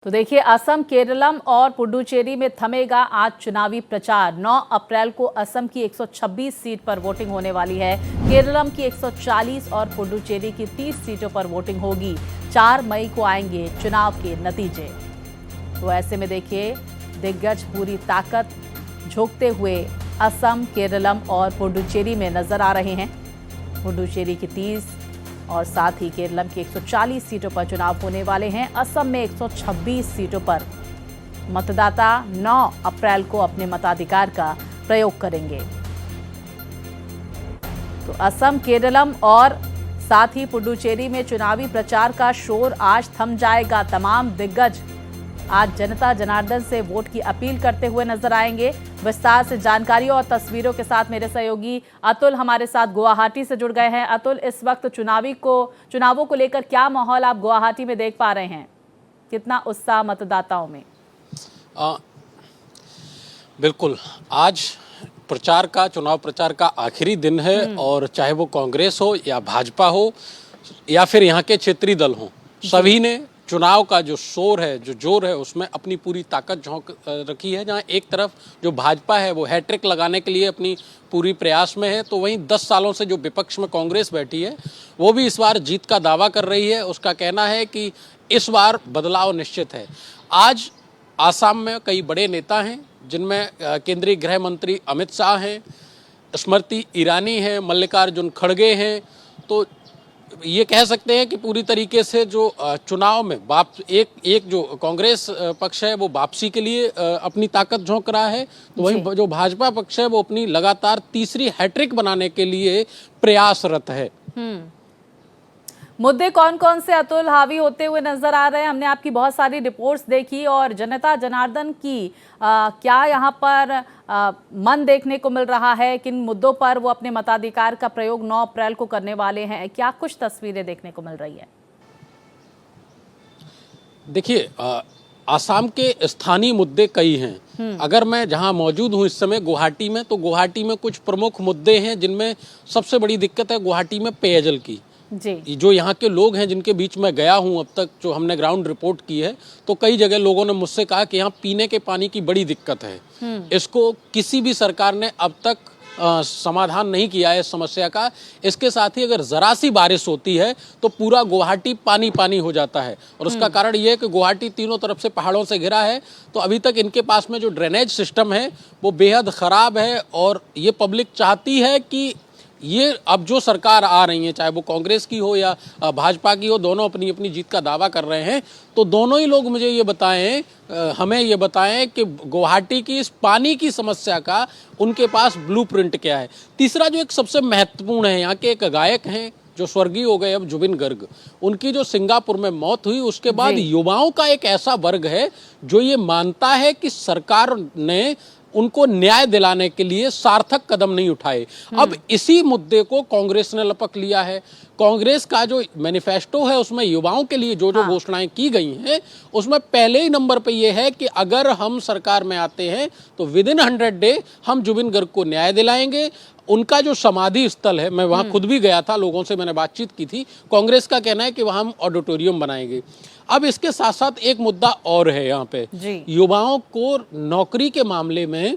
तो देखिए, असम, केरलम और पुडुचेरी में थमेगा आज चुनावी प्रचार। 9 अप्रैल को असम की 126 सीट पर वोटिंग होने वाली है। केरलम की 140 और पुडुचेरी की 30 सीटों पर वोटिंग होगी। 4 मई को आएंगे चुनाव के नतीजे। तो ऐसे में देखिए, दिग्गज पूरी ताकत झोंकते हुए असम, केरलम और पुडुचेरी में नजर आ रहे हैं। पुडुचेरी की 30 और साथ ही केरलम की 140 सीटों पर चुनाव होने वाले हैं। असम में 126 सीटों पर मतदाता 9 अप्रैल को अपने मताधिकार का प्रयोग करेंगे। तो असम, केरलम और साथ ही पुडुचेरी में चुनावी प्रचार का शोर आज थम जाएगा। तमाम दिग्गज आज जनता जनार्दन से वोट की अपील करते हुए नजर आएंगे। विस्तार से जानकारियों और तस्वीरों के साथ मेरे सहयोगी अतुल हमारे साथ गुवाहाटी से जुड़ गए हैं। अतुल, इस वक्त चुनावों को लेकर क्या माहौल आप गुवाहाटी में देख पा रहे हैं? कितना उत्साह मतदाताओं में? बिल्कुल, आज चुनाव प्रचार का आखिरी दिन है और चाहे वो कांग्रेस हो या भाजपा हो या फिर यहाँ के क्षेत्रीय दल हो, सभी ने चुनाव का जो शोर है, जो जोर है, उसमें अपनी पूरी ताकत झोंक रखी है। जहां एक तरफ जो भाजपा है वो हैट्रिक लगाने के लिए अपनी पूरी प्रयास में है, तो वहीं 10 सालों से जो विपक्ष में कांग्रेस बैठी है वो भी इस बार जीत का दावा कर रही है। उसका कहना है कि इस बार बदलाव निश्चित है। आज आसाम में कई बड़े नेता हैं, जिनमें केंद्रीय गृह मंत्री अमित शाह हैं, स्मृति ईरानी हैं, मल्लिकार्जुन खड़गे हैं। तो ये कह सकते हैं कि पूरी तरीके से जो चुनाव में एक जो कांग्रेस पक्ष है वो वापसी के लिए अपनी ताकत झोंक रहा है, तो वहीं जो भाजपा पक्ष है वो अपनी लगातार तीसरी हैट्रिक बनाने के लिए प्रयासरत है। मुद्दे कौन कौन से, अतुल, हावी होते हुए नजर आ रहे हैं? हमने आपकी बहुत सारी रिपोर्ट्स देखी और जनता जनार्दन की क्या यहाँ पर मन देखने को मिल रहा है? किन मुद्दों पर वो अपने मताधिकार का प्रयोग 9 अप्रैल को करने वाले हैं? क्या कुछ तस्वीरें देखने को मिल रही है? देखिए, आसाम के स्थानीय मुद्दे कई हैं। अगर मैं जहां मौजूद हूं इस समय गुवाहाटी में, तो गुवाहाटी में कुछ प्रमुख मुद्दे हैं, जिनमें सबसे बड़ी दिक्कत है गुवाहाटी में पेयजल की। जी। जो यहाँ के लोग हैं, जिनके बीच में गया हूँ अब तक, जो हमने ग्राउंड रिपोर्ट की है, तो कई जगह लोगों ने मुझसे कहा कि यहाँ पीने के पानी की बड़ी दिक्कत है। इसको किसी भी सरकार ने अब तक समाधान नहीं किया है इस समस्या का। इसके साथ ही अगर जरा सी बारिश होती है तो पूरा गुवाहाटी पानी पानी हो जाता है, और उसका कारण ये है कि गुवाहाटी तीनों तरफ से पहाड़ों से घिरा है। तो अभी तक इनके पास में जो ड्रेनेज सिस्टम है वो बेहद ख़राब है, और ये पब्लिक चाहती है कि ये अब जो सरकार आ रही है, चाहे वो कांग्रेस की हो या भाजपा की हो, दोनों अपनी अपनी जीत का दावा कर रहे हैं। तो दोनों ही लोग मुझे ये बताएं, हमें ये बताएं कि गुवाहाटी की इस पानी की समस्या का उनके पास ब्लूप्रिंट क्या है। तीसरा जो एक सबसे महत्वपूर्ण है, यहाँ के एक गायक हैं जो स्वर्गीय हो गए अब, जुबिन गर्ग, उनकी जो सिंगापुर में मौत हुई उसके बाद युवाओं का एक ऐसा वर्ग है जो ये मानता है कि सरकार ने उनको न्याय दिलाने के लिए सार्थक कदम नहीं उठाए। अब इसी मुद्दे को कांग्रेस ने लपक लिया है। कांग्रेस का जो मैनिफेस्टो है उसमें युवाओं के लिए जो घोषणाएं की गई हैं, उसमें पहले ही नंबर पे ये है कि अगर हम सरकार में आते हैं तो विदिन 100 डे हम जुबिन गर्ग को न्याय दिलाएंगे। उनका जो समाधि स्थल है, मैं वहां खुद भी गया था, लोगों से मैंने बातचीत की थी। कांग्रेस का कहना है कि वहां हम ऑडिटोरियम बनाएंगे। अब इसके साथ साथ एक मुद्दा और है यहाँ पे, युवाओं को नौकरी के मामले में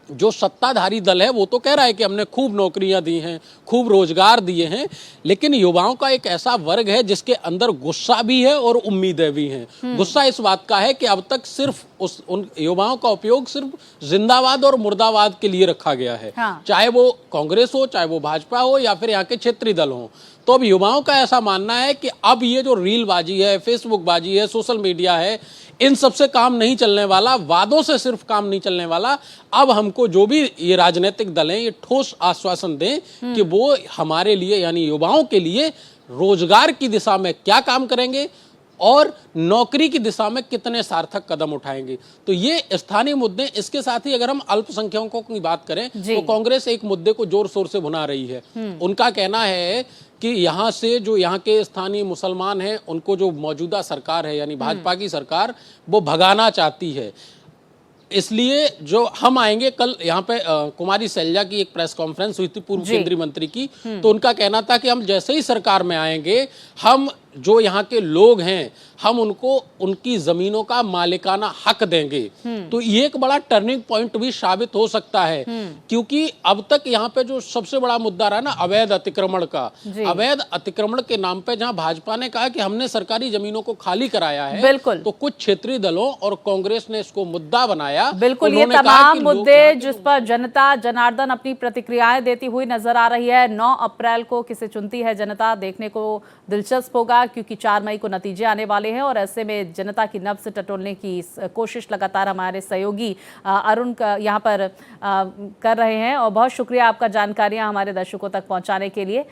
जो सत्ताधारी दल है वो तो कह रहा है कि हमने खूब नौकरियां दी हैं, खूब रोजगार दिए हैं, लेकिन युवाओं का एक ऐसा वर्ग है जिसके अंदर गुस्सा भी है और उम्मीदें भी हैं। गुस्सा इस बात का है कि अब तक सिर्फ उन युवाओं का उपयोग सिर्फ जिंदाबाद और मुर्दाबाद के लिए रखा गया है। चाहे वो कांग्रेस हो, चाहे वो भाजपा हो या फिर यहाँ के क्षेत्रीय दल हो। तो अब युवाओं का ऐसा मानना है कि अब ये जो रील बाजी है, फेसबुक बाजी है, सोशल मीडिया है, इन सब से काम नहीं चलने वाला, वादों से सिर्फ काम नहीं चलने वाला। अब हमको जो भी ये राजनीतिक दल हैं ये ठोस आश्वासन दें कि वो हमारे लिए, यानी युवाओं के लिए रोजगार की दिशा में क्या काम करेंगे और नौकरी की दिशा में कितने सार्थक कदम उठाएंगे। तो ये स्थानीय मुद्दे। इसके साथ ही अगर हम अल्पसंख्यकों की बात करें तो कांग्रेस एक मुद्दे को जोर शोर से भुना रही है। उनका कहना है कि यहाँ से जो यहाँ के स्थानीय मुसलमान हैं उनको जो मौजूदा सरकार है, यानी भाजपा की सरकार, वो भगाना चाहती है। इसलिए जो हम आएंगे कल यहाँ पे कुमारी सैलजा की एक प्रेस कॉन्फ्रेंस हुई थी पूर्व केंद्रीय मंत्री की, तो उनका कहना था कि हम जैसे ही सरकार में आएंगे हम जो यहाँ के लोग हैं हम उनको उनकी जमीनों का मालिकाना हक देंगे, तो ये एक बड़ा टर्निंग पॉइंट भी साबित हो सकता है। क्योंकि अब तक यहाँ पे जो सबसे बड़ा मुद्दा रहा ना अवैध अतिक्रमण का, अवैध अतिक्रमण के नाम पे जहाँ भाजपा ने कहा कि हमने सरकारी जमीनों को खाली कराया है, बिल्कुल, तो कुछ क्षेत्रीय दलों और कांग्रेस ने इसको मुद्दा बनाया। बिल्कुल, ये तमाम मुद्दे जिस पर जनता जनार्दन अपनी प्रतिक्रियाएं देती हुई नजर आ रही है। 9 अप्रैल को किसे चुनती है जनता, देखने को दिलचस्प होगा, क्योंकि 4 मई को नतीजे आने वाले हैं और ऐसे में जनता की नब्ज टटोलने की कोशिश लगातार हमारे सहयोगी अरुण यहाँ पर कर रहे हैं। और बहुत शुक्रिया आपका जानकारियां हमारे दर्शकों तक पहुंचाने के लिए।